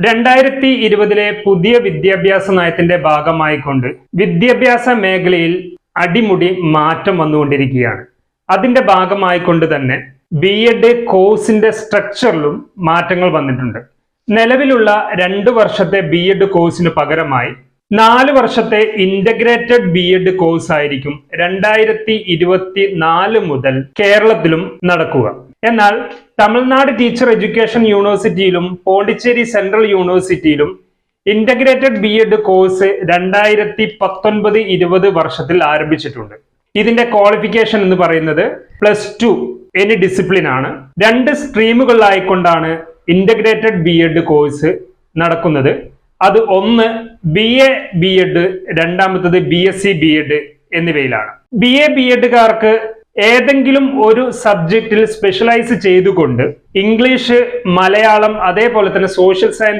2020 പുതിയ വിദ്യാഭ്യാസ നയത്തിന്റെ ഭാഗമായിക്കൊണ്ട് വിദ്യാഭ്യാസ മേഖലയിൽ അടിമുടി മാറ്റം വന്നുകൊണ്ടിരിക്കുകയാണ്. അതിന്റെ ഭാഗമായിക്കൊണ്ട് തന്നെ ബി.എഡ് കോഴ്സിന്റെ സ്ട്രക്ചറിലും മാറ്റങ്ങൾ വന്നിട്ടുണ്ട്. നിലവിലുള്ള 2 വർഷത്തെ ബി.എഡ് കോഴ്സിന് പകരമായി 4 വർഷത്തെ ഇന്റഗ്രേറ്റഡ് ബി.എഡ് കോഴ്സ് ആയിരിക്കും 2024 മുതൽ കേരളത്തിലും നടക്കുക. എന്നാൽ Tamil Nadu teacher education യൂണിവേഴ്സിറ്റിയിലും Pondicherry central യൂണിവേഴ്സിറ്റിയിലും integrated ബി.എഡ് course 2019-20 വർഷത്തിൽ ആരംഭിച്ചിട്ടുണ്ട്. ഇതിന്റെ ക്വാളിഫിക്കേഷൻ എന്ന് പറയുന്നത് +2 എനി ഡിസിപ്ലിൻ ആണ്. 2 സ്ട്രീമുകളിലായിക്കൊണ്ടാണ് ഇന്റഗ്രേറ്റഡ് ബി.എഡ് കോഴ്സ് നടക്കുന്നത്. അത് ഒന്ന് BA ബി.എഡ്, രണ്ടാമത്തത് BSc ബി.എഡ് എന്നിവയിലാണ്. BA ബി.എഡുകാർക്ക് ഏതെങ്കിലും ഒരു സബ്ജക്റ്റിൽ സ്പെഷ്യലൈസ് ചെയ്തുകൊണ്ട് ഇംഗ്ലീഷ്, മലയാളം, അതേപോലെ തന്നെ സോഷ്യൽ സയൻസ്